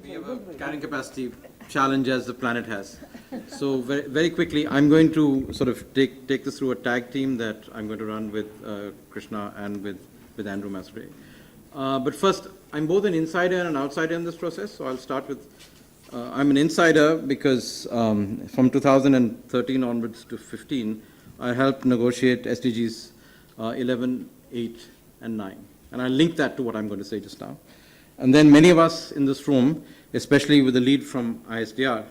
We have a carrying capacity challenge as the planet has. So very quickly, I'm going to sort of take this through a tag team that I'm going to run with Krishna and with Andrew Masray. But first, I'm both an insider and an outsider in this process. So I'll start with, I'm an insider because from 2013 onwards to 15, I helped negotiate SDGs 11, 8, and 9. And I'll link that to what I'm going to say just now. And then many of us in this room, especially with the lead from ISDR,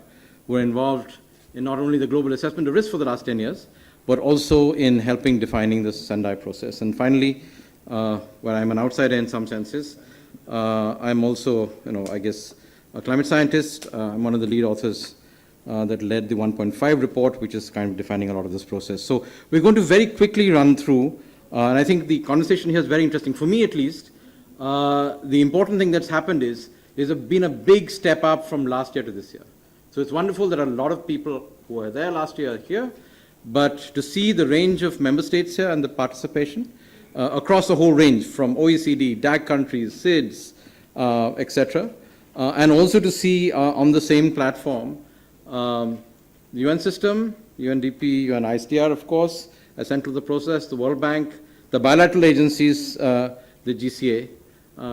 were involved in not only the global assessment of risk for the last 10 years, but also in helping defining the Sendai process. And finally, where I'm an outsider in some senses, I'm also, I guess, a climate scientist. I'm one of the lead authors that led the 1.5 report, which is kind of defining a lot of this process. So we're going to very quickly run through, and I think the conversation here is very interesting, for me at least. The important thing that's happened is there's been a big step up from last year to this year. So it's wonderful that a lot of people who were there last year are here, but to see the range of member states here and the participation across the whole range from OECD, DAC countries, SIDS, etc., and also to see on the same platform the UN system, UNDP, UN ISDR, of course, as central to the process, the World Bank, the bilateral agencies, the GCA,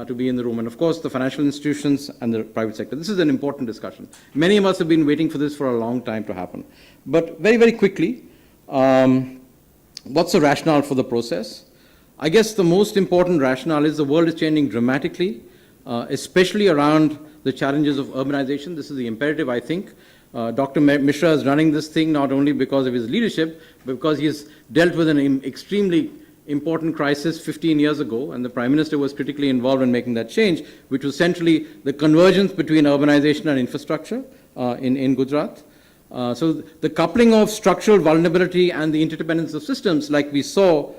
to be in the room, and of course the financial institutions and the private sector. This is an important discussion. Many of us have been waiting for this for a long time to happen. But very quickly, what's the rationale for the process? I guess the most important rationale is the world is changing dramatically, especially around the challenges of urbanization. This is the imperative, I think. Dr. Mishra is running this thing not only because of his leadership, but because he has dealt with an extremely important crisis 15 years ago, and the Prime Minister was critically involved in making that change, which was essentially the convergence between urbanization and infrastructure in Gujarat. So the coupling of structural vulnerability and the interdependence of systems, like we saw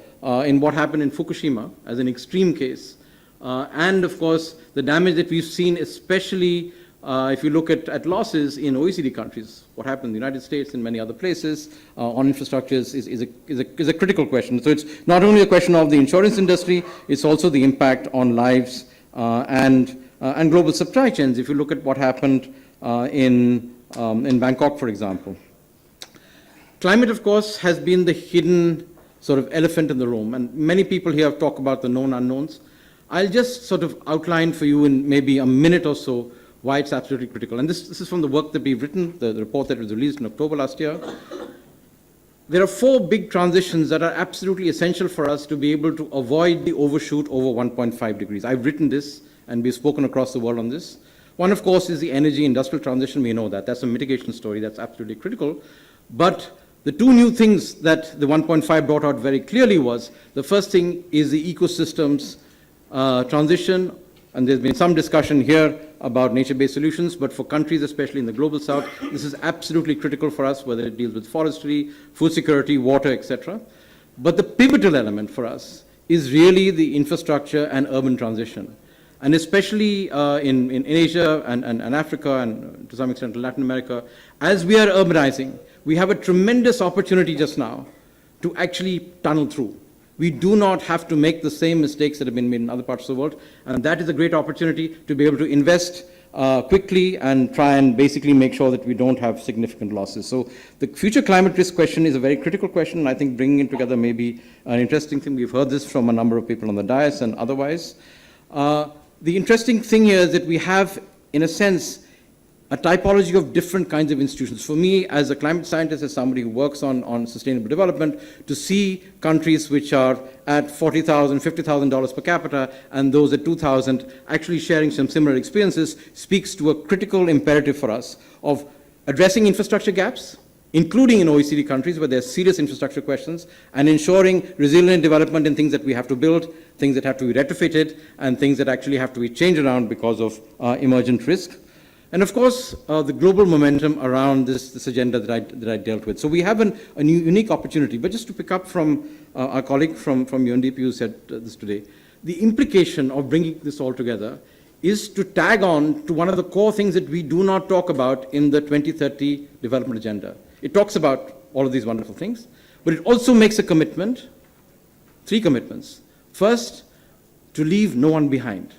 in what happened in Fukushima as an extreme case, and of course the damage that we've seen, especially if you look at losses in OECD countries, what happened in the United States and many other places on infrastructures is a critical question. So it's not only a question of the insurance industry, it's also the impact on lives and global supply chains. If you look at what happened in Bangkok, for example. Climate, of course, has been the hidden sort of elephant in the room, and many people here have talked about the known unknowns. I'll just sort of outline for you in maybe a minute or so why it's absolutely critical. And this is from the work that we've written, the report that was released in October last year. There are 4 big transitions that are absolutely essential for us to be able to avoid the overshoot over 1.5 degrees. I've written this, and we've spoken across the world on this. One, of course, is the energy industrial transition. We know that. That's a mitigation story. That's absolutely critical. But the 2 new things that the 1.5 brought out very clearly was, the first thing is the ecosystems transition, and there's been some discussion here about nature-based solutions, but for countries, especially in the global south, this is absolutely critical for us, whether it deals with forestry, food security, water, etc. But the pivotal element for us is really the infrastructure and urban transition. And especially in Asia and Africa and to some extent Latin America, as we are urbanizing, we have a tremendous opportunity just now to actually tunnel through. We do not have to make the same mistakes that have been made in other parts of the world, and that is a great opportunity to be able to invest quickly and try and basically make sure that we don't have significant losses. So the future climate risk question is a very critical question, and I think bringing it together may be an interesting thing. We've heard this from a number of people on the dais and otherwise. The interesting thing here is that we have, in a sense, a typology of different kinds of institutions. For me, as a climate scientist, as somebody who works on sustainable development, to see countries which are at $40,000, $50,000 per capita, and those at 2,000 actually sharing some similar experiences speaks to a critical imperative for us of addressing infrastructure gaps, including in OECD countries where there's serious infrastructure questions, and ensuring resilient development in things that we have to build, things that have to be retrofitted, and things that actually have to be changed around because of emergent risk. And of course, the global momentum around this agenda that I dealt with. So we have a new, unique opportunity. But just to pick up from our colleague from UNDP who said this today, the implication of bringing this all together is to tag on to one of the core things that we do not talk about in the 2030 development agenda. It talks about all of these wonderful things, but it also makes a commitment, 3 commitments. First, to leave no one behind.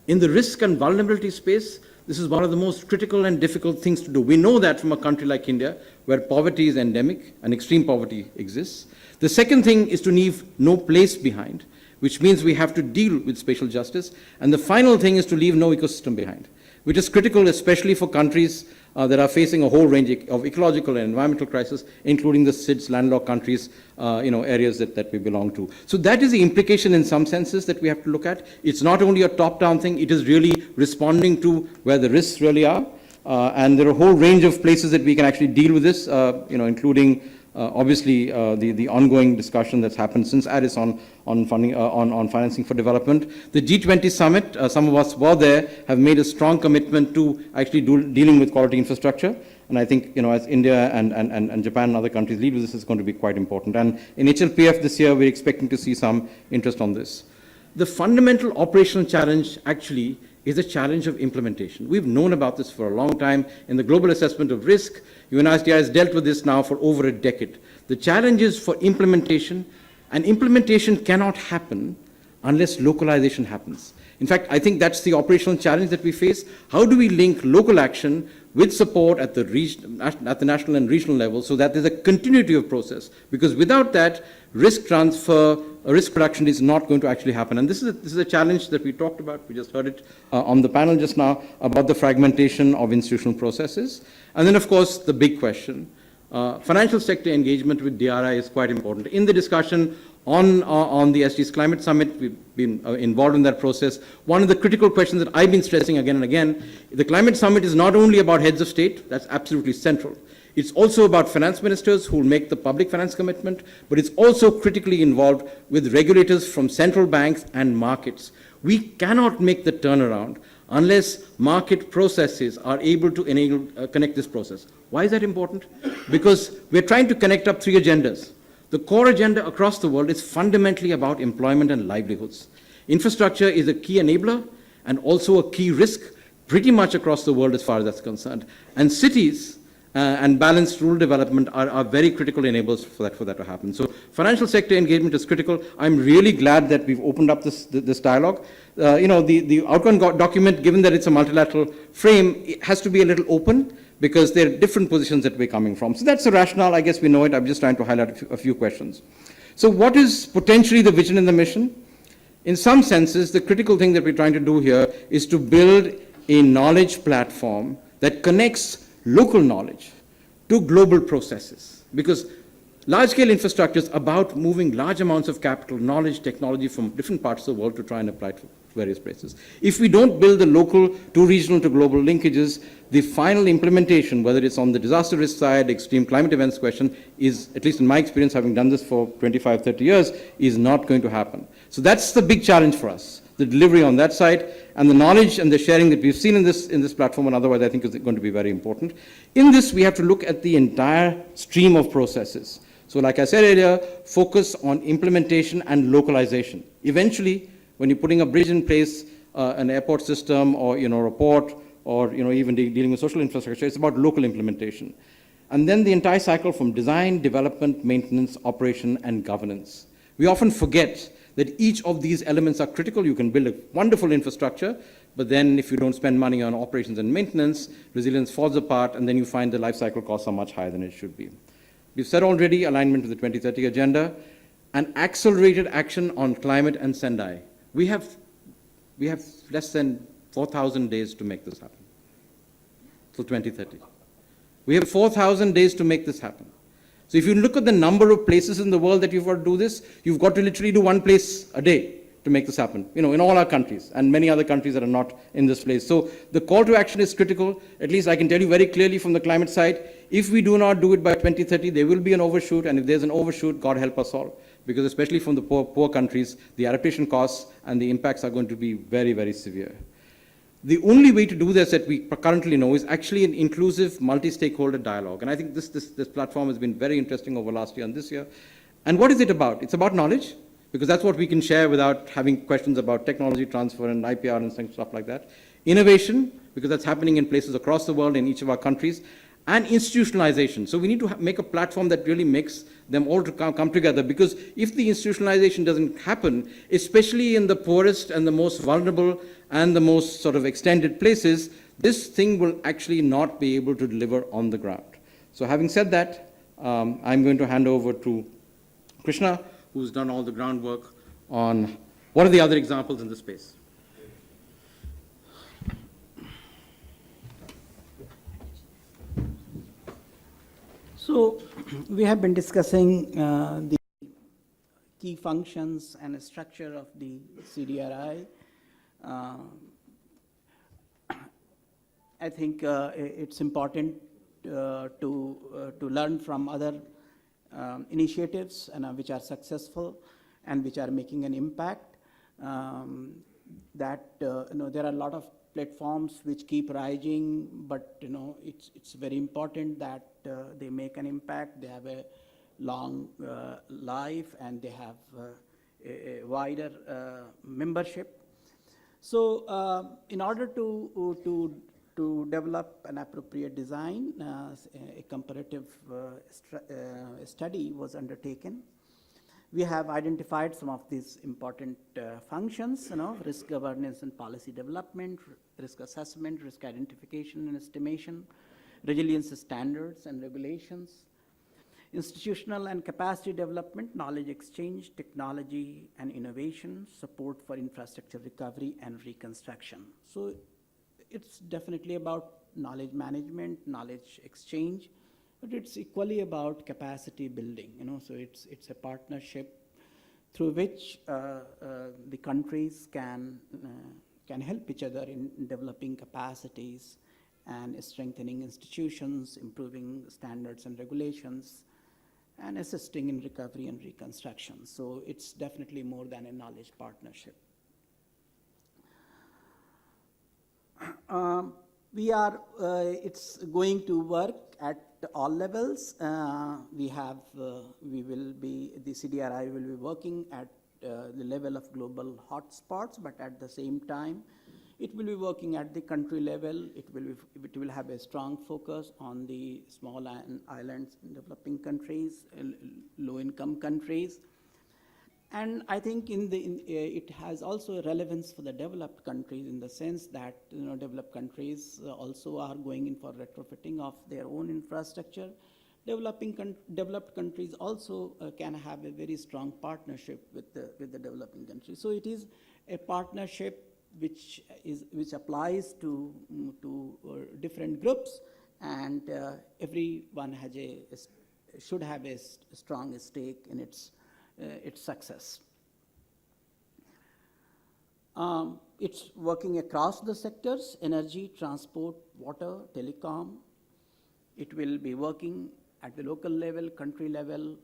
In the risk and vulnerability space, This is one of the most critical and difficult things to do. We know that from a country like India, where poverty is endemic and extreme poverty exists. The second thing is to leave no place behind, which means we have to deal with spatial justice. And the final thing is to leave no ecosystem behind, which is critical, especially for countries that are facing a whole range of ecological and environmental crises, including the SIDS landlocked countries, areas that we belong to. So that is the implication in some senses that we have to look at. It's not only a top-down thing, it is really responding to where the risks really are. And there are a whole range of places that we can actually deal with this, including obviously the ongoing discussion that's happened since Addis on funding, on financing for development. The G20 summit, some of us were there, have made a strong commitment to actually dealing with quality infrastructure. And I think, as India and Japan and other countries lead with this, is going to be quite important. And in HLPF this year, we're expecting to see some interest on this. The fundamental operational challenge actually is a challenge of implementation. We've known about this for a long time. In the global assessment of risk, UNICEF has dealt with this now for over a decade. The challenge is for implementation, and implementation cannot happen unless localization happens. In fact, I think that's the operational challenge that we face. How do we link local action with support at the national and regional level so that there's a continuity of process? Because without that, risk transfer, risk reduction is not going to actually happen. And this is a challenge that we talked about. We just heard it on the panel just now about the fragmentation of institutional processes. And then, of course, the big question, financial sector engagement with DRI is quite important. In the discussion on the SDG's Climate Summit, we've been involved in that process. One of the critical questions that I've been stressing again and again, the Climate Summit is not only about heads of state, that's absolutely central. It's also about finance ministers who will make the public finance commitment, but it's also critically involved with regulators from central banks and markets. We cannot make the turnaround unless market processes are able to connect this process. Why is that important? Because we're trying to connect up three agendas. The core agenda across the world is fundamentally about employment and livelihoods. Infrastructure is a key enabler and also a key risk pretty much across the world as far as that's concerned. And cities and balanced rural development are very critical enablers for that to happen. So financial sector engagement is critical. I'm really glad that we've opened up this dialogue. The outcome document, given that it's a multilateral frame, it has to be a little open, because there are different positions that we're coming from. So that's the rationale. I guess we know it. I'm just trying to highlight a few questions. So what is potentially the vision and the mission? In some senses, the critical thing that we're trying to do here is to build a knowledge platform that connects local knowledge to global processes. Because large-scale infrastructure is about moving large amounts of capital, knowledge, technology from different parts of the world to try and apply it to various places. If we don't build the local to regional to global linkages, the final implementation, whether it's on the disaster risk side, extreme climate events question, is, at least in my experience, having done this for 25, 30 years, is not going to happen. So that's the big challenge for us, the delivery on that side, and the knowledge and the sharing that we've seen in this platform, and otherwise I think is going to be very important. In this, we have to look at the entire stream of processes. So like I said earlier, focus on implementation and localization. Eventually, when you're putting a bridge in place, an airport system, or a port, or even dealing with social infrastructure, it's about local implementation. And then the entire cycle from design, development, maintenance, operation, and governance. We often forget that each of these elements are critical. You can build a wonderful infrastructure, but then if you don't spend money on operations and maintenance, resilience falls apart, and then you find the life cycle costs are much higher than it should be. We've said already, alignment to the 2030 agenda, and accelerated action on climate and Sendai. We have less than 4,000 days to make this happen, till 2030. We have 4,000 days to make this happen. So if you look at the number of places in the world that you've got to do this, you've got to literally do one place a day to make this happen, in all our countries and many other countries that are not in this place. So the call to action is critical. At least I can tell you very clearly from the climate side, if we do not do it by 2030, there will be an overshoot, and if there's an overshoot, God help us all. Because especially from the poor countries, the adaptation costs and the impacts are going to be very, very severe. The only way to do this that we currently know is actually an inclusive multi-stakeholder dialogue. And I think this platform has been very interesting over last year and this year. And what is it about? It's about knowledge, because that's what we can share without having questions about technology transfer and IPR and stuff like that. Innovation, because that's happening in places across the world in each of our countries. and institutionalization. So we need to make a platform that really makes them all to come together, because if the institutionalization doesn't happen, especially in the poorest and the most vulnerable and the most sort of extended places, this thing will actually not be able to deliver on the ground. So having said that, I'm going to hand over to Krishna, who's done all the groundwork on what are the other examples in this space. So we have been discussing the key functions and structure of the Cdri. I think it's important to learn from other initiatives which are successful and which are making an impact. There are a lot of platforms which keep rising, but it's very important that they make an impact. They have a long life and they have a wider membership. So in order to develop an appropriate design, a comparative study was undertaken. We have identified some of these important functions, risk governance and policy development, risk assessment, risk identification and estimation, resilience standards and regulations, institutional and capacity development, knowledge exchange, technology and innovation, support for infrastructure recovery and reconstruction. So it's definitely about knowledge management, knowledge exchange, but it's equally about capacity building. So it's a partnership through which the countries can help each other in developing capacities and strengthening institutions, improving standards and regulations, and assisting in recovery and reconstruction. So it's definitely more than a knowledge partnership. It's going to work at all levels. The CDRI will be working at the level of global hotspots, but at the same time, it will be working at the country level. It will have a strong focus on the small islands, developing countries, low-income countries. And I think it has also a relevance for the developed countries in the sense that developed countries also are going in for retrofitting of their own infrastructure. Developed countries also can have a very strong partnership with the developing countries. So it is a partnership which applies to different groups, and everyone should have a strong stake in its success. It's working across the sectors: energy, transport, water, telecom. It will be working at the local level, country level,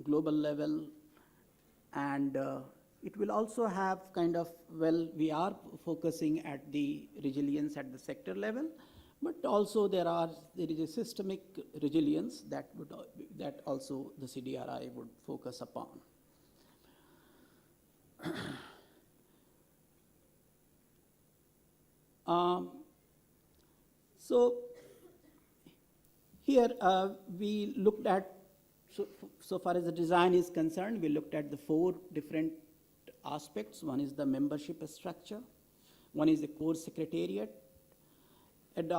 global level, and it will also have we are focusing at the resilience at the sector level, but also there is a systemic resilience that also the CDRI would focus upon. So here we looked at, so far as the design is concerned, we looked at the 4 different aspects. One is the membership structure, one is the core secretariat, and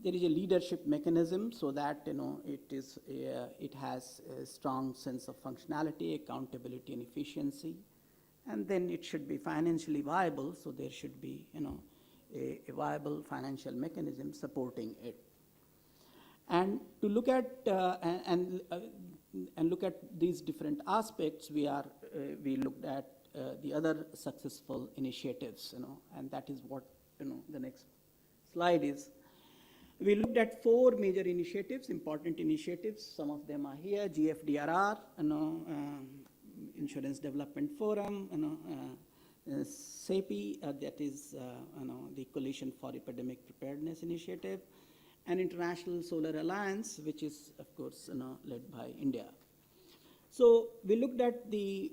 there is a leadership mechanism so that it has a strong sense of functionality, accountability, and efficiency. And then it should be financially viable, so there should be a viable financial mechanism supporting it. And to look at and look at these different aspects, we looked at the other successful initiatives, and that is what the next slide is. We looked at 4 major initiatives, important initiatives. Some of them are here: GFDRR, Insurance Development Forum, CEPI, that is the Coalition for Epidemic Preparedness Initiative, and International Solar Alliance, which is of course led by India. So we looked at the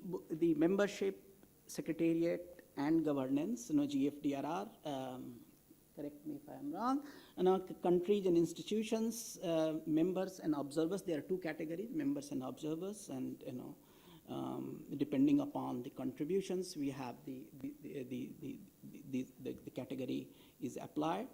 membership, secretariat, and governance. GFDRR. Correct me if I I'm wrong. Countries and institutions, members and observers. There are two categories: members and observers, and depending upon the contributions, we have the category is applied.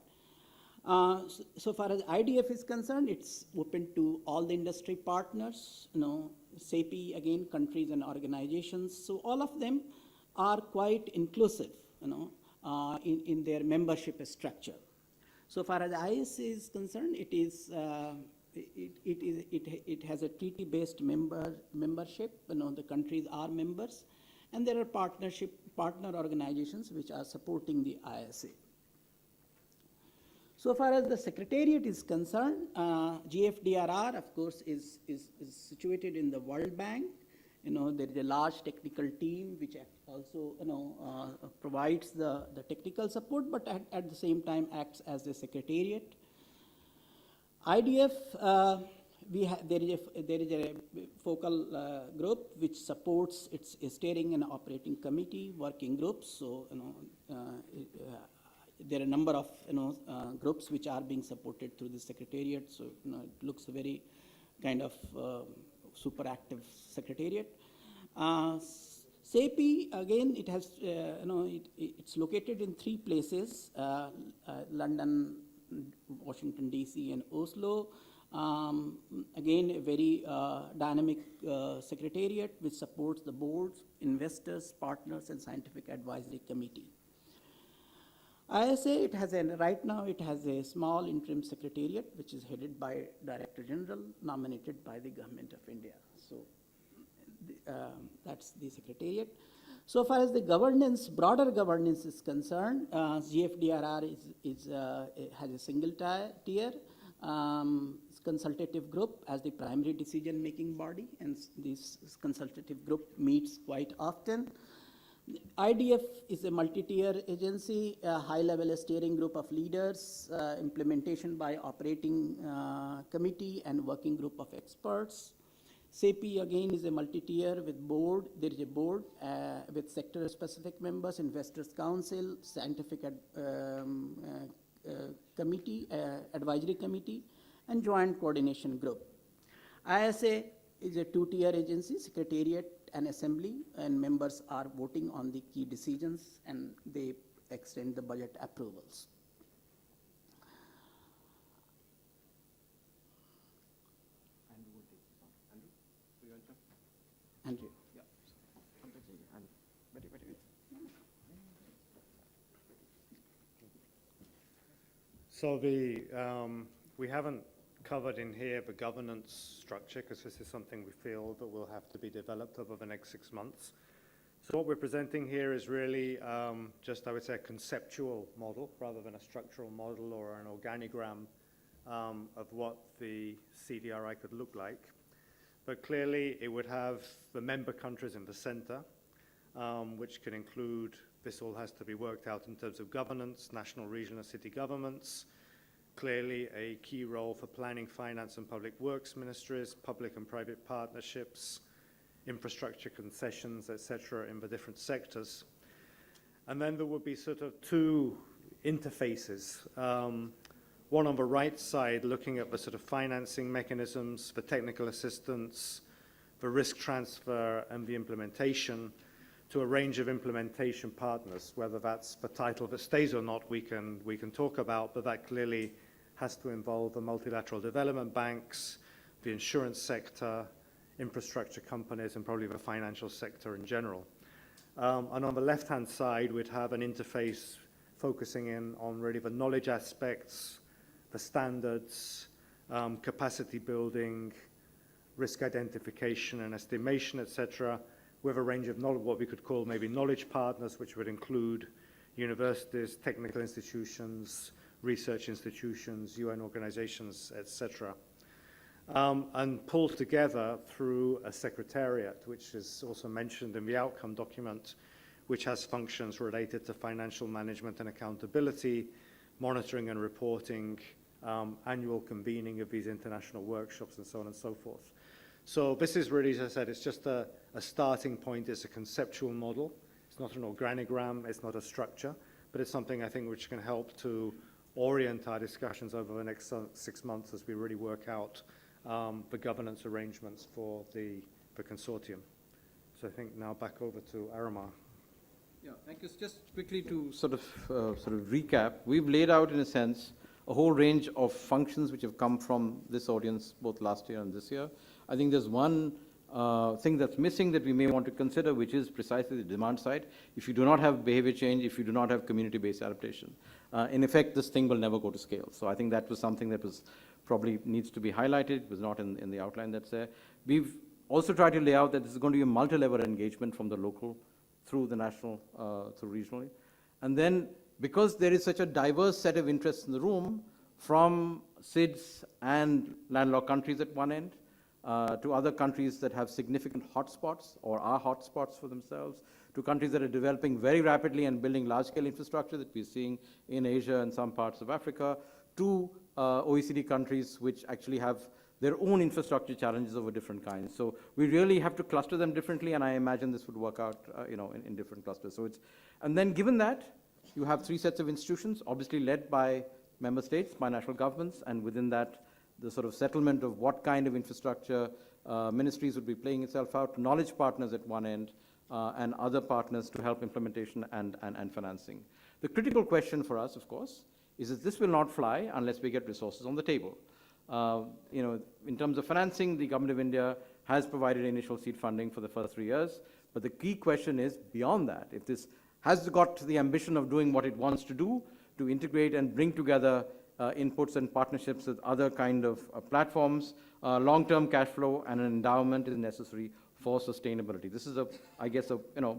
So far as IDF is concerned, it's open to all the industry partners, SAPI, again, countries and organizations. So all of them are quite inclusive, in their membership structure. So far as IS is concerned, it has a treaty-based membership. The countries are members, and there are partner organizations which are supporting the ISA. So far as the secretariat is concerned, GFDRR, of course, is situated in the World Bank. There is a large technical team which also, provides the technical support, but at the same time acts as a secretariat. IDF, there is a focal group which supports its steering and operating committee working groups. So, there are a number of groups which are being supported through the secretariat. So it looks very kind of super active secretariat. SAPI, again, it has it's located in 3 places: London, Washington DC, and Oslo. Again, a very dynamic secretariat which supports the boards, investors, partners, and scientific advisory committee. ISA, right now it has a small interim secretariat which is headed by Director General nominated by the Government of India. So that's the secretariat. So far as the governance, broader governance is concerned, GFDRR has a single tier, consultative group as the primary decision-making body, and this consultative group meets quite often. IDF is a multi-tier agency, a high-level steering group of leaders, implementation by operating committee and working group of experts. SAPI, again, is a multi-tier with board. There is a board with sector-specific members, investors council, scientific committee, advisory committee, and joint coordination group. ISA is a 2-tier agency, secretariat and assembly, and members are voting on the key decisions, and they extend the budget approvals. Andrew. Yeah. So we haven't covered in here the governance structure, because this is something we feel that will have to be developed over the next 6 months. So what we're presenting here is really just, I would say, a conceptual model rather than a structural model or an organigram of what the CDRI could look like. But clearly it would have the member countries in the center, which can include, this all has to be worked out in terms of governance, national, regional, and city governments. Clearly a key role for planning, finance, and public works ministries, public and private partnerships, infrastructure concessions, etc., in the different sectors. And then there would be sort of 2 interfaces. One on the right side, looking at the sort of financing mechanisms, the technical assistance, the risk transfer, and the implementation to a range of implementation partners. Whether that's the title that stays or not, we can talk about, but that clearly has to involve the multilateral development banks, the insurance sector, infrastructure companies, and probably the financial sector in general. And on the left-hand side, we'd have an interface focusing in on really the knowledge aspects, the standards, capacity building, risk identification and estimation, etc., with a range of what we could call maybe knowledge partners, which would include universities, technical institutions, research institutions, UN organizations, etc., and pulled together through a secretariat, which is also mentioned in the outcome document, which has functions related to financial management and accountability, monitoring and reporting, annual convening of these international workshops, and so on and so forth. So this is really, as I said, it's just a starting point. It's a conceptual model. It's not an organigram. It's not a structure. But it's something, I think, which can help to orient our discussions over the next 6 months as we really work out the governance arrangements for the consortium. So I think now back over to Aramar. Yeah, thank you. Just quickly to sort of recap, we've laid out, in a sense, a whole range of functions which have come from this audience both last year and this year. I think there's one thing that's missing that we may want to consider, which is precisely the demand side. If you do not have behavior change, if you do not have community-based adaptation, in effect, this thing will never go to scale. So I think that was something that was probably needs to be highlighted. It was not in the outline that's there. We've also tried to lay out that this is going to be a multi-level engagement from the local through the national, through regionally. And then, because there is such a diverse set of interests in the room, from SIDS and landlocked countries at one end, to other countries that have significant hotspots or are hotspots for themselves, to countries that are developing very rapidly and building large-scale infrastructure that we're seeing in Asia and some parts of Africa, to OECD countries which actually have their own infrastructure challenges of a different kind. So we really have to cluster them differently, and I imagine this would work out in different clusters. So it's, and then given that, you have 3 sets of institutions, obviously led by member states, by national governments, and within that, the sort of settlement of what kind of infrastructure ministries would be playing itself out, knowledge partners at one end, and other partners to help implementation and financing. The critical question for us, of course, is that this will not fly unless we get resources on the table. In terms of financing, the Government of India has provided initial seed funding for the first 3 years, but the key question is beyond that. If this has got the ambition of doing what it wants to do, to integrate and bring together inputs and partnerships with other kind of platforms, long-term cash flow and an endowment is necessary for sustainability. This is I guess,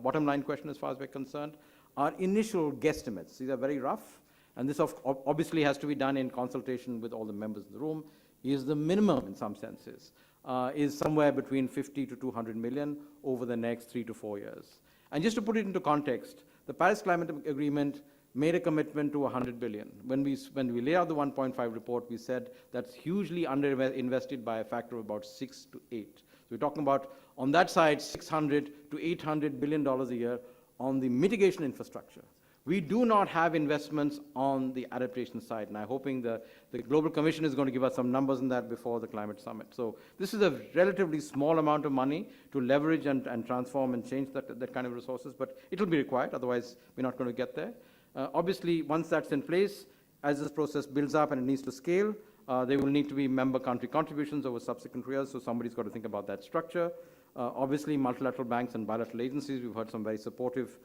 bottom line question as far as we're concerned. Our initial guesstimates, these are very rough, and this obviously has to be done in consultation with all the members in the room, is the minimum in some senses, is somewhere between 50 to 200 million over the next 3 to 4 years. And just to put it into context, the Paris Climate Agreement made a commitment to 100 billion. When we laid out the 1.5 report, we said that's hugely underinvested by a factor of about 6 to 8. So we're talking about, on that side, 600 to 800 billion dollars a year on the mitigation infrastructure. We do not have investments on the adaptation side, and I'm hoping the Global Commission is going to give us some numbers on that before the climate summit. So this is a relatively small amount of money to leverage and transform and change that kind of resources, but it'll be required, otherwise we're not going to get there. Obviously, once that's in place, as this process builds up and it needs to scale, there will need to be member country contributions over subsequent years, so somebody's got to think about that structure. Obviously, multilateral banks and bilateral agencies, we've heard some very supportive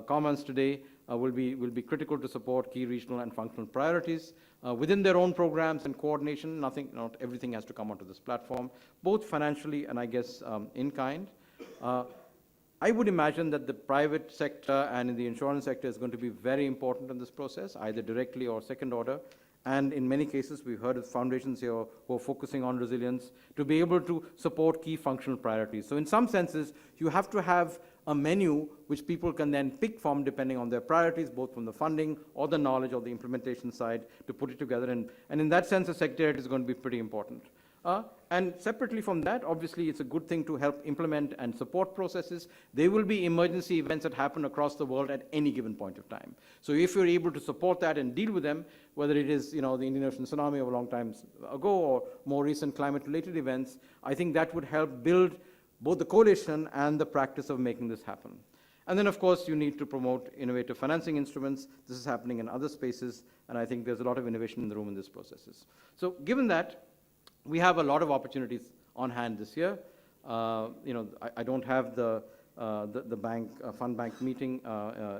comments today, will be critical to support key regional and functional priorities within their own programs and coordination. Not everything has to come onto this platform, both financially and I guess in kind. I would imagine that the private sector and in the insurance sector is going to be very important in this process, either directly or second order. And in many cases, we've heard of foundations here who are focusing on resilience to be able to support key functional priorities. So in some senses, you have to have a menu which people can then pick from depending on their priorities, both from the funding or the knowledge or the implementation side to put it together. And in that sense, the secretariat is going to be pretty important. And separately from that, obviously, it's a good thing to help implement and support processes. There will be emergency events that happen across the world at any given point of time. So if you're able to support that and deal with them, whether it is the Indian Ocean tsunami of a long time ago or more recent climate-related events, I think that would help build both the coalition and the practice of making this happen. And then, of course, you need to promote innovative financing instruments. This is happening in other spaces, and I think there's a lot of innovation in the room in these processes. So given that, we have a lot of opportunities on hand this year. I don't have the fund bank meeting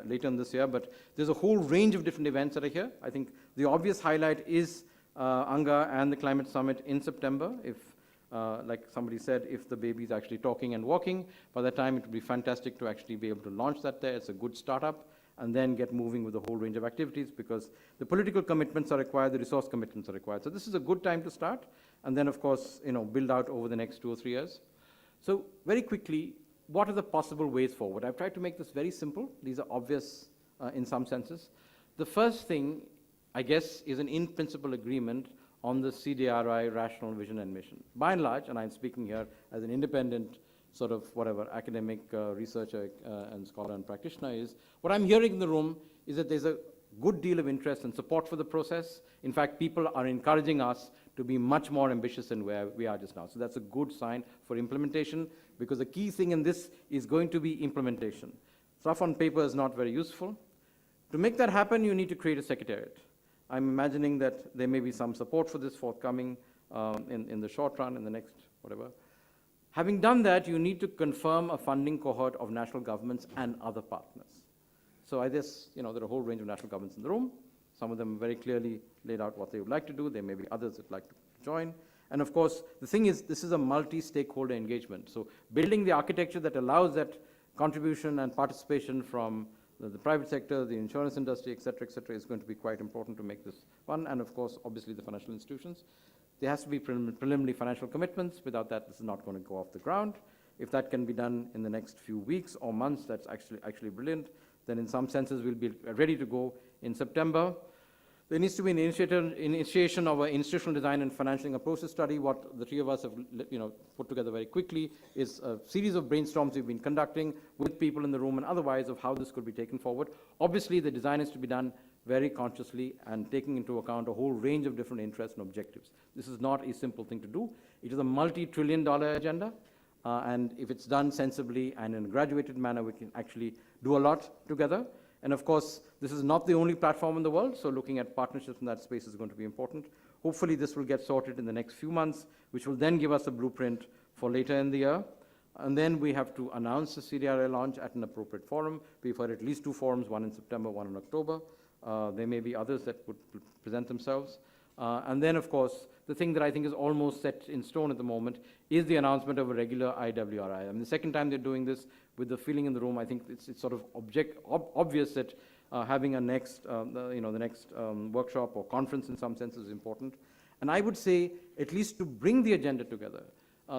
later in this year, but there's a whole range of different events that are here. I think the obvious highlight is ANGA and the Climate Summit in September. If, like somebody said, if the baby's actually talking and walking, by that time it would be fantastic to actually be able to launch that there. It's a good startup, and then get moving with a whole range of activities, because the political commitments are required, the resource commitments are required. So this is a good time to start, and then, of course, build out over the next 2 or 3 years. So very quickly, what are the possible ways forward? I've tried to make this very simple. These are obvious in some senses. The first thing, I guess, is an in-principle agreement on the CDRI rational vision and mission. By and large, and I'm speaking here as an independent sort of academic researcher and scholar and practitioner, is what I'm hearing in the room is that there's a good deal of interest and support for the process. In fact, people are encouraging us to be much more ambitious than where we are just now. So that's a good sign for implementation, because the key thing in this is going to be implementation. Stuff on paper is not very useful. To make that happen, you need to create a secretariat. I'm imagining that there may be some support for this forthcoming in the short run, in the next whatever. Having done that, you need to confirm a funding cohort of national governments and other partners. So I guess, there are a whole range of national governments in the room. Some of them very clearly laid out what they would like to do. There may be others that would like to join. And of course, the thing is, this is a multi-stakeholder engagement. So building the architecture that allows that contribution and participation from the private sector, the insurance industry, et cetera, is going to be quite important to make this fun. And of course, obviously the financial institutions. There has to be preliminary financial commitments. Without that, this is not going to go off the ground. If that can be done in the next few weeks or months, that's actually brilliant. Then in some senses, we'll be ready to go in September. There needs to be an initiation of an institutional design and financing approaches study. What the three of us have put together very quickly is a series of brainstorms we've been conducting with people in the room and otherwise of how this could be taken forward. Obviously, the design is to be done very consciously and taking into account a whole range of different interests and objectives. This is not a simple thing to do. It is a multi-trillion-dollar agenda. And if it's done sensibly and in a graduated manner, we can actually do a lot together. And of course, this is not the only platform in the world, so looking at partnerships in that space is going to be important. Hopefully, this will get sorted in the next few months, which will then give us a blueprint for later in the year. And then we have to announce the Cdri launch at an appropriate forum. We've heard at least 2 forums, one in September, one in October. There may be others that would present themselves. And then, of course, the thing that I think is almost set in stone at the moment is the announcement of a regular IWRI. I mean, the second time they're doing this with the feeling in the room, I think it's sort of obvious that having the next workshop or conference in some sense is important. And I would say, at least to bring the agenda together,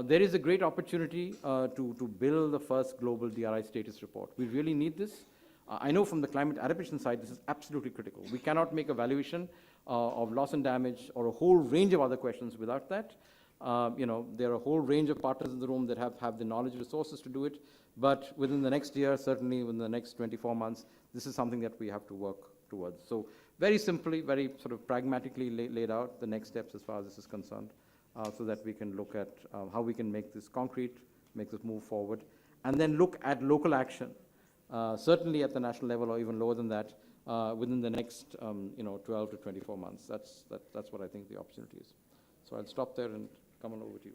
there is a great opportunity to build the first global DRI status report. We really need this. I know from the climate adaptation side, this is absolutely critical. We cannot make a valuation of loss and damage or a whole range of other questions without that. There are a whole range of partners in the room that have the knowledge resources to do it. But within the next year, certainly within the next 24 months, this is something that we have to work towards. So very simply, very sort of pragmatically laid out the next steps as far as this is concerned, so that we can look at how we can make this concrete, make this move forward, and then look at local action, certainly at the national level or even lower than that, within the next 12 to 24 months. That's what I think the opportunity is. So I'll stop there and come on over to you.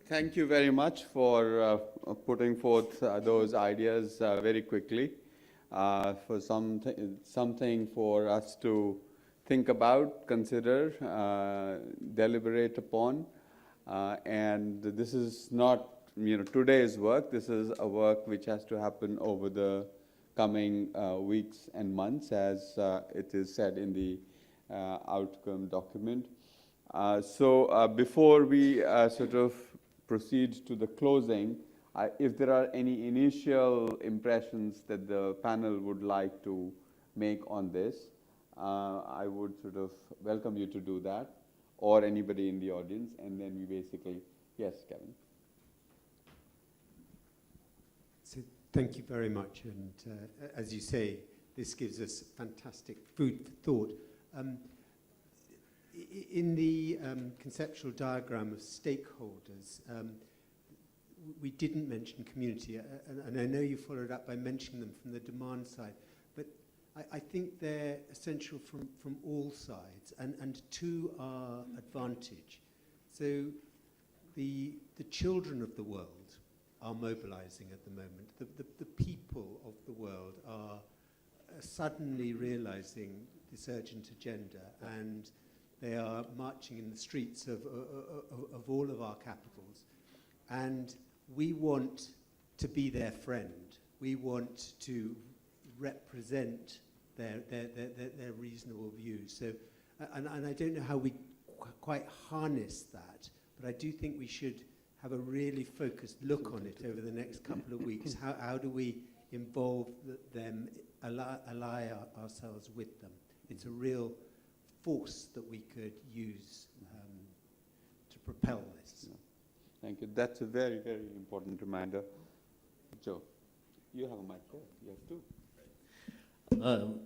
Thank you very much for putting forth those ideas very quickly, for something for us to think about, consider, deliberate upon. And this is not today's work. This is a work which has to happen over the coming weeks and months, as it is said in the outcome document. So before we sort of proceed to the closing, if there are any initial impressions that the panel would like to make on this, I would sort of welcome you to do that, or anybody in the audience, and then we basically, yes, Kevin. So thank you very much, and as you say, this gives us fantastic food for thought. In the conceptual diagram of stakeholders, we didn't mention community, and I know you followed up by mentioning them from the demand side, but I think they're essential from all sides, and to our advantage. So the children of the world are mobilizing at the moment. The people of the world are suddenly realizing this urgent agenda, and they are marching in the streets of all of our capitals. And we want to be their friend. We want to represent their reasonable views. So, and I don't know how we quite harness that, but I do think we should have a really focused look on it over the next couple of weeks. How do we involve them, ally ourselves with them? It's a real force that we could use to propel this. Yeah. Thank you. That's a very, very important reminder. Joe, you have a mic there. You have two.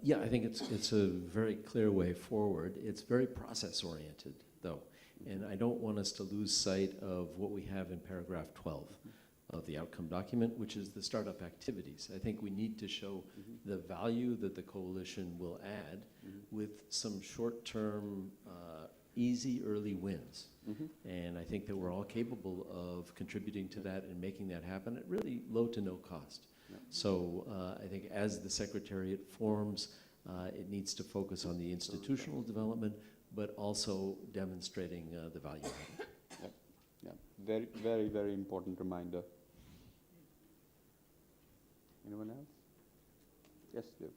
Yeah, I think it's a very clear way forward. It's very process-oriented, though, and I don't want us to lose sight of what we have in paragraph 12 of the outcome document, which is the startup activities. I think we need to show the value that the coalition will add with some short-term, easy early wins. And I think that we're all capable of contributing to that and making that happen at really low to no cost. So I think as the Secretariat forms, it needs to focus on the institutional development, but also demonstrating the value of it. Yeah, very, very, very important reminder. Anyone else? Yes, Lou.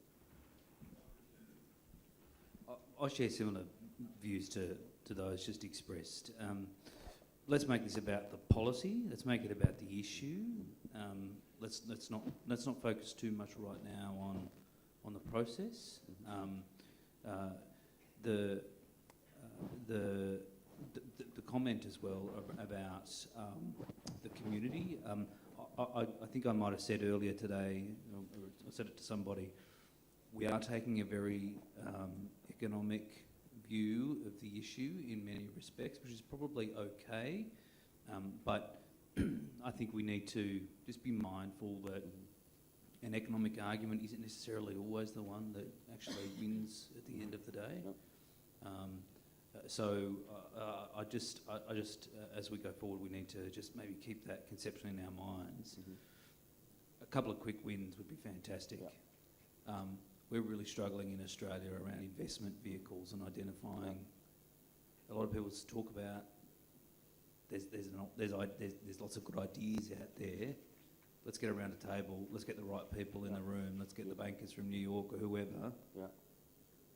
I share similar views to those just expressed. Let's make this about the policy. Let's make it about the issue. Let's not focus too much right now on the process. The comment as well about the community. I think I might have said earlier today, or I said it to somebody, we are taking a very economic view of the issue in many respects, which is probably okay, but I think we need to just be mindful that an economic argument isn't necessarily always the one that actually wins at the end of the day. I just as we go forward, we need to just maybe keep that conception in our minds. A couple of quick wins would be fantastic. We're really struggling in Australia around investment vehicles and identifying. A lot of people talk about there's lots of good ideas out there. Let's get around a table. Let's get the right people in the room. Let's get the bankers from New York or whoever,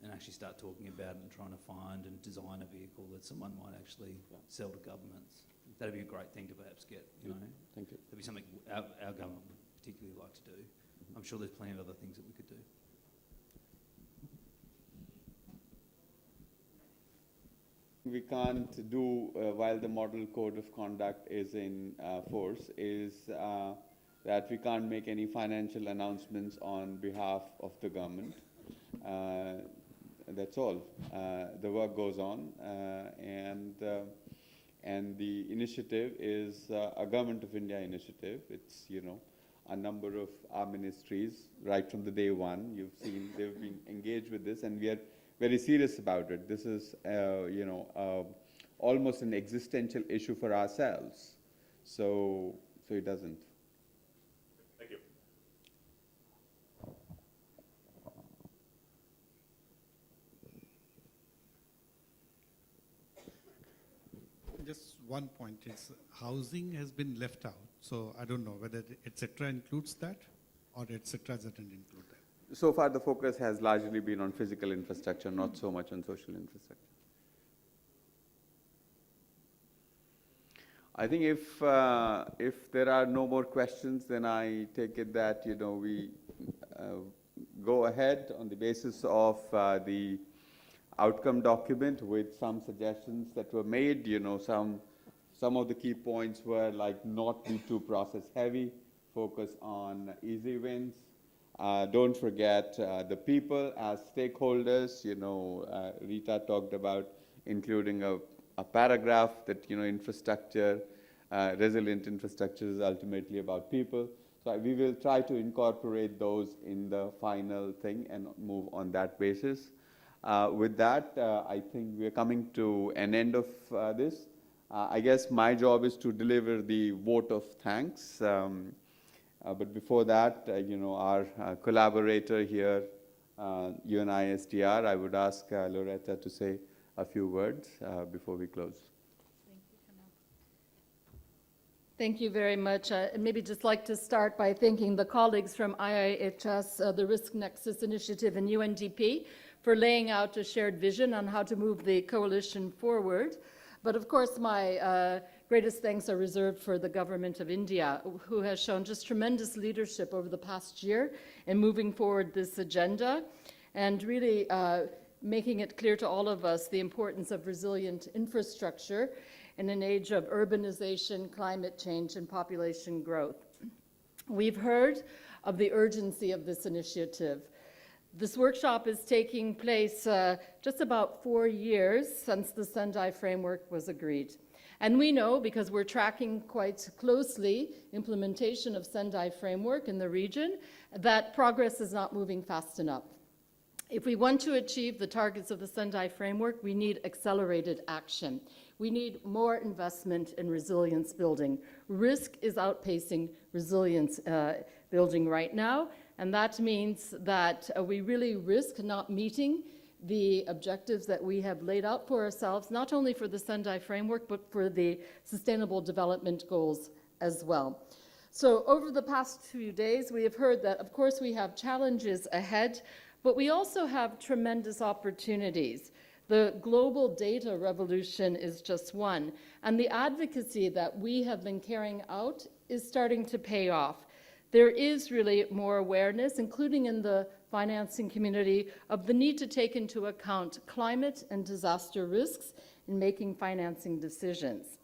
and actually start talking about it and trying to find and design a vehicle that someone might actually sell to governments. That'd be a great thing to perhaps get. You know, Thank you. that'd be something our government would particularly like to do. I'm sure there's plenty of other things that we could do. We can't do while the model code of conduct is in force is that we can't make any financial announcements on behalf of the government. That's all. The work goes on, and the initiative is a Government of India initiative. It's, you know, a number of our ministries right from the day one. You've seen they've been engaged with this, and we are very serious about it. This is, you know, almost an existential issue for ourselves. So it doesn't. Thank you. Just one point is housing has been left out. So I don't know whether etc. includes that or etc. doesn't include that. So far, the focus has largely been on physical infrastructure, not so much on social infrastructure. I think if there are no more questions, then I take it that, you know, we go ahead on the basis of the outcome document with some suggestions that were made. You know, some of the key points were like not be too process heavy, focus on easy wins. Don't forget the people as stakeholders. You know, Rita talked about including a paragraph that, you know, infrastructure, resilient infrastructure is ultimately about people. So we will try to incorporate those in the final thing and move on that basis. With that, I think we are coming to an end of this. I guess my job is to deliver the vote of thanks. But before that, you know, our collaborator here, UNISDR, I would ask Loretta to say a few words before we close. Thank you, Kamal. Thank you very much. I'd maybe just like to start by thanking the colleagues from IIHS, the Risk Nexus Initiative, and UNDP for laying out a shared vision on how to move the coalition forward. But of course, my greatest thanks are reserved for the Government of India, who has shown just tremendous leadership over the past year in moving forward this agenda and really making it clear to all of us the importance of resilient infrastructure in an age of urbanization, climate change, and population growth. We've heard of the urgency of this initiative. This workshop is taking place just about 4 years since the Sendai framework was agreed. And we know, because we're tracking quite closely implementation of Sendai framework in the region, that progress is not moving fast enough. If we want to achieve the targets of the Sendai framework, we need accelerated action. We need more investment in resilience building. Risk is outpacing resilience building right now, and that means that we really risk not meeting the objectives that we have laid out for ourselves, not only for the Sendai framework, but for the Sustainable Development Goals as well. So over the past few days, we have heard that, of course, we have challenges ahead, but we also have tremendous opportunities. The global data revolution is just one, and the advocacy that we have been carrying out is starting to pay off. There is really more awareness, including in the financing community, of the need to take into account climate and disaster risks in making financing decisions.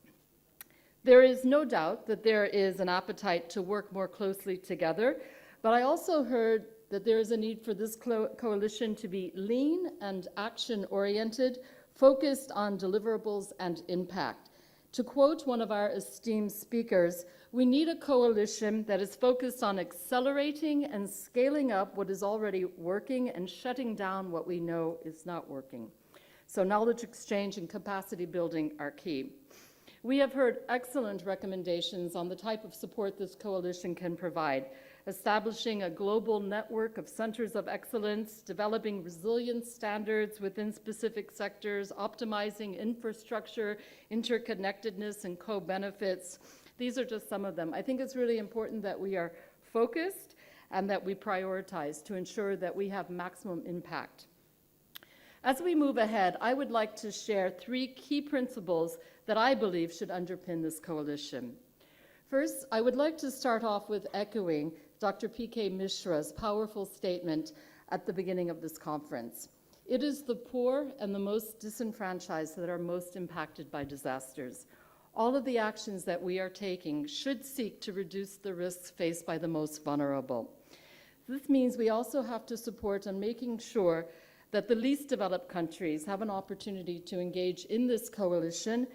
There is no doubt that there is an appetite to work more closely together, but I also heard that there is a need for this coalition to be lean and action-oriented, focused on deliverables and impact. To quote one of our esteemed speakers, we need a coalition that is focused on accelerating and scaling up what is already working and shutting down what we know is not working. So knowledge exchange and capacity building are key. We have heard excellent recommendations on the type of support this coalition can provide: establishing a global network of centers of excellence, developing resilience standards within specific sectors, optimizing infrastructure, interconnectedness, and co-benefits. These are just some of them. I think it's really important that we are focused and that we prioritize to ensure that we have maximum impact. As we move ahead, I would like to share 3 key principles that I believe should underpin this coalition. First, I would like to start off with echoing Dr. P.K. Mishra's powerful statement at the beginning of this conference. It is the poor and the most disenfranchised that are most impacted by disasters. All of the actions that we are taking should seek to reduce the risks faced by the most vulnerable. This means we also have to support on making sure that the least developed countries have an opportunity to engage in this coalition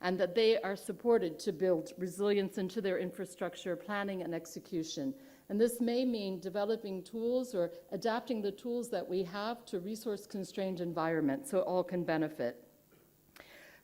and that they are supported to build resilience into their infrastructure planning and execution. And this may mean developing tools or adapting the tools that we have to resource-constrained environments so all can benefit.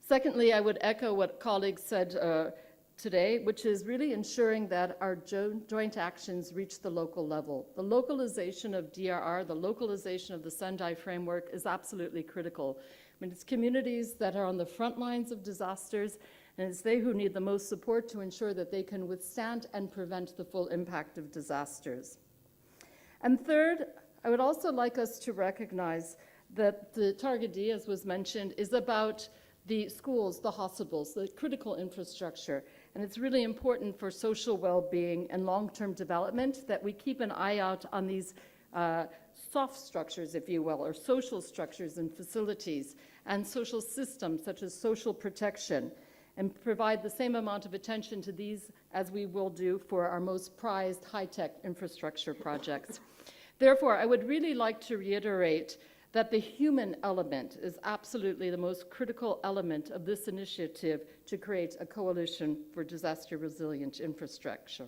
Secondly, I would echo what colleagues said today, which is really ensuring that our joint actions reach the local level. The localization of DRR, the localization of the Sendai framework is absolutely critical. I mean, it's communities that are on the front lines of disasters, and it's they who need the most support to ensure that they can withstand and prevent the full impact of disasters. And third, I would also like us to recognize that the Target D, as was mentioned, is about the schools, the hospitals, the critical infrastructure. And it's really important for social well-being and long-term development that we keep an eye out on these soft structures, if you will, or social structures and facilities, and social systems such as social protection, and provide the same amount of attention to these as we will do for our most prized high-tech infrastructure projects. Therefore, I would really like to reiterate that the human element is absolutely the most critical element of this initiative to create a coalition for disaster-resilient infrastructure.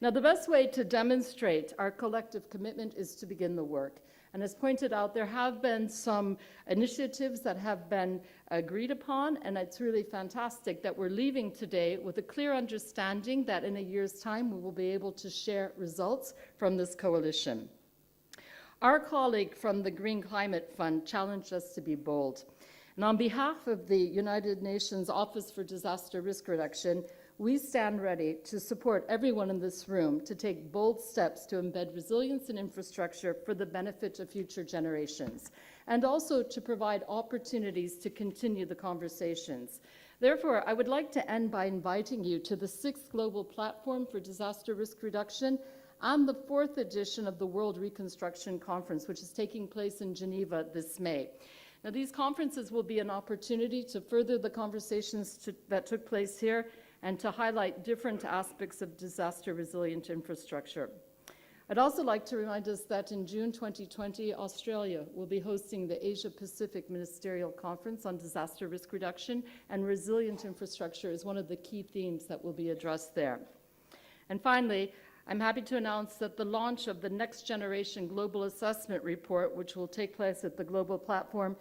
Now, the best way to demonstrate our collective commitment is to begin the work. And as pointed out, there have been some initiatives that have been agreed upon, and it's really fantastic that we're leaving today with a clear understanding that in a year's time we will be able to share results from this coalition. Our colleague from the Green Climate Fund challenged us to be bold. And on behalf of the United Nations Office for Disaster Risk Reduction, we stand ready to support everyone in this room to take bold steps to embed resilience in infrastructure for the benefit of future generations, and also to provide opportunities to continue the conversations. Therefore, I would like to end by inviting you to the 6th Global Platform for Disaster Risk Reduction and the 4th edition of the World Reconstruction Conference, which is taking place in Geneva this May. Now, these conferences will be an opportunity to further the conversations that took place here and to highlight different aspects of disaster-resilient infrastructure. I'd also like to remind us that in June 2020, Australia will be hosting the Asia-Pacific Ministerial Conference on Disaster Risk Reduction, and resilient infrastructure is one of the key themes that will be addressed there. And finally, I'm happy to announce that the launch of the Next Generation Global Assessment Report, which will take place at the Global Platform,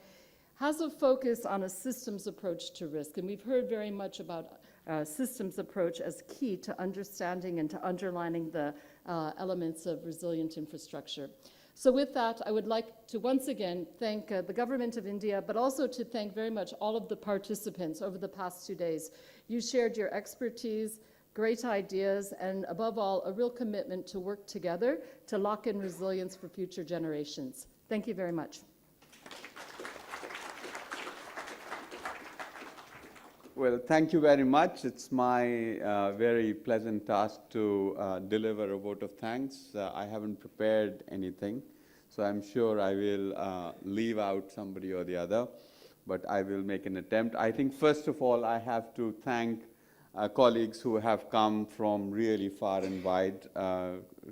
has a focus on a systems approach to risk. And we've heard very much about systems approach as key to understanding and to underlining the elements of resilient infrastructure. So with that, I would like to once again thank the Government of India, but also to thank very much all of the participants over the past 2 days. You shared your expertise, great ideas, and above all, a real commitment to work together to lock in resilience for future generations. Thank you very much. Well, thank you very much. It's my very pleasant task to deliver a vote of thanks. I haven't prepared anything, so I'm sure I will leave out somebody or the other, but I will make an attempt. I think, first of all, I have to thank colleagues who have come from really far and wide,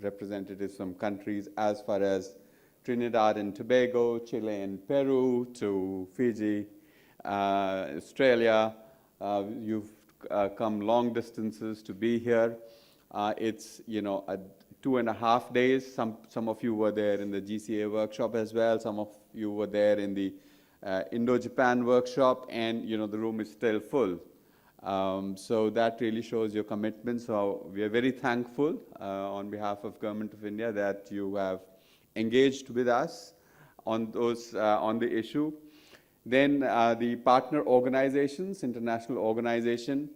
representatives from countries as far as Trinidad and Tobago, Chile and Peru, to Fiji, Australia. You've come long distances to be here. It's, 2.5 days. Some of you were there in the GCA workshop as well. Some of you were there in the Indo-Japan workshop, and the room is still full. So that really shows your commitment. So we are very thankful on behalf of Government of India that you have engaged with us on the issue. Then the partner organizations, international organization,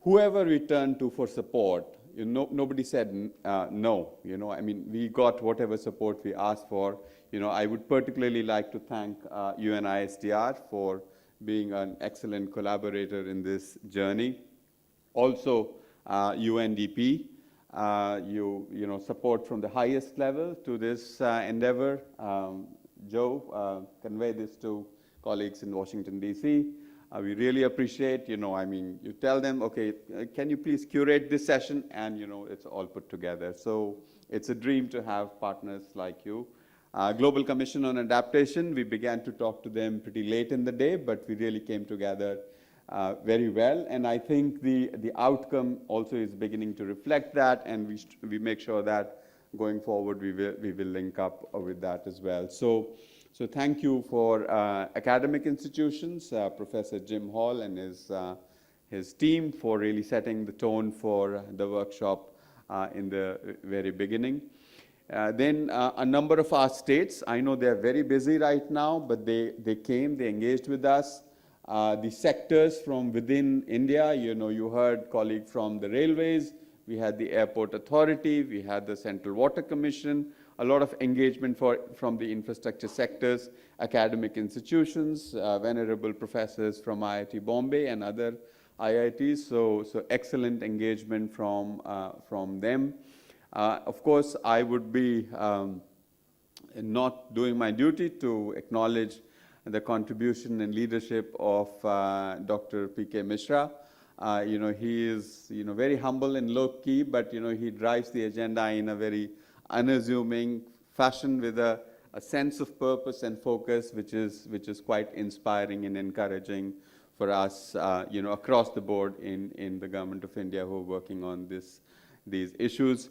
whoever we turned to for support, nobody said no. We got whatever support we asked for. I would particularly like to thank UNISDR for being an excellent collaborator in this journey. Also, UNDP, support from the highest level to this endeavor. Joe, convey this to colleagues in Washington, D.C. We really appreciate, you tell them, okay, can you please curate this session? And, it's all put together. So it's a dream to have partners like you. Global Commission on Adaptation, we began to talk to them pretty late in the day, but we really came together very well. And I think the outcome also is beginning to reflect that, and we make sure that going forward we will link up with that as well. So thank you for academic institutions, Professor Jim Hall and his team for really setting the tone for the workshop in the very beginning. Then a number of our states, I know they're very busy right now, but they came, they engaged with us. The sectors from within India, you heard colleague from the railways, we had the Airport Authority, we had the Central Water Commission, a lot of engagement from the infrastructure sectors, academic institutions, venerable professors from IIT Bombay and other IITs, so excellent engagement from them. Of course, I would be not doing my duty to acknowledge the contribution and leadership of Dr. P.K. Mishra. He is very humble and low-key, but he drives the agenda in a very unassuming fashion with a sense of purpose and focus, which is quite inspiring and encouraging for us, across the board in the Government of India who are working on these issues.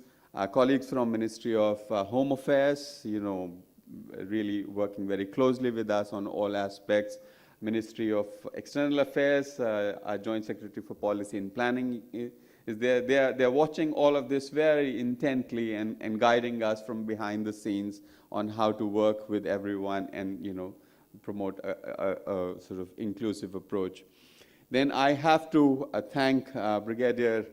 Colleagues from Ministry of Home Affairs, really working very closely with us on all aspects. Ministry of External Affairs, our Joint Secretary for Policy and Planning is there. They're watching all of this very intently and guiding us from behind the scenes on how to work with everyone and promote a sort of inclusive approach. Then I have to thank Brigadier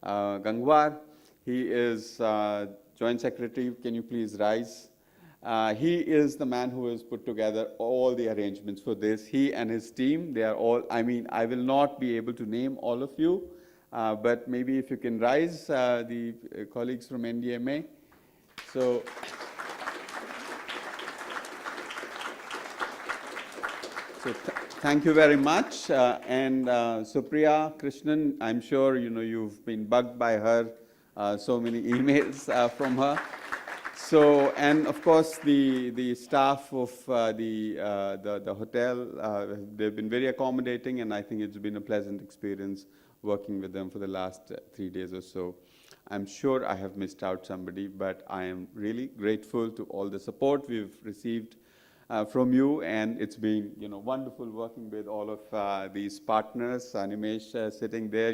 Gangwar. He is Joint Secretary. Can you please rise? He is the man who has put together all the arrangements for this. He and his team, they are all, I will not be able to name all of you, but maybe if you can rise, the colleagues from NDMA. So thank you very much. And Supriya Krishnan, I'm sure you've been bugged by her, so many emails from her. So, and of course the staff of the hotel, they've been very accommodating, and I think it's been a pleasant experience working with them for the last 3 days or so. I'm sure I have missed out somebody, but I am really grateful to all the support we've received from you, and it's been wonderful working with all of these partners. Animesh sitting there,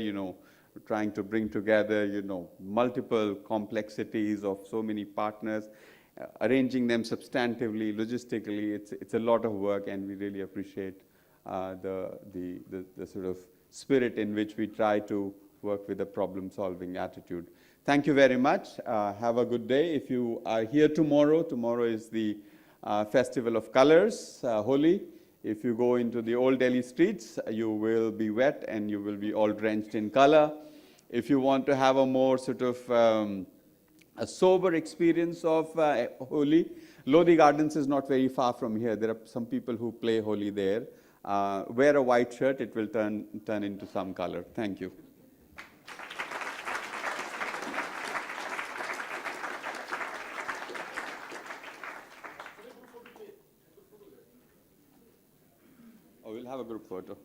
trying to bring together multiple complexities of so many partners, arranging them substantively, logistically. It's a lot of work, and we really appreciate the sort of spirit in which we try to work with a problem-solving attitude. Thank you very much. Have a good day. If you are here tomorrow is the Festival of Colors, Holi. If you go into the old Delhi streets, you will be wet and you will be all drenched in color. If you want to have a more sort of a sober experience of Holi, Lodi Gardens is not very far from here. There are some people who play Holi there. Wear a white shirt, it will turn into some color. Thank you. Oh, we'll have a group photo.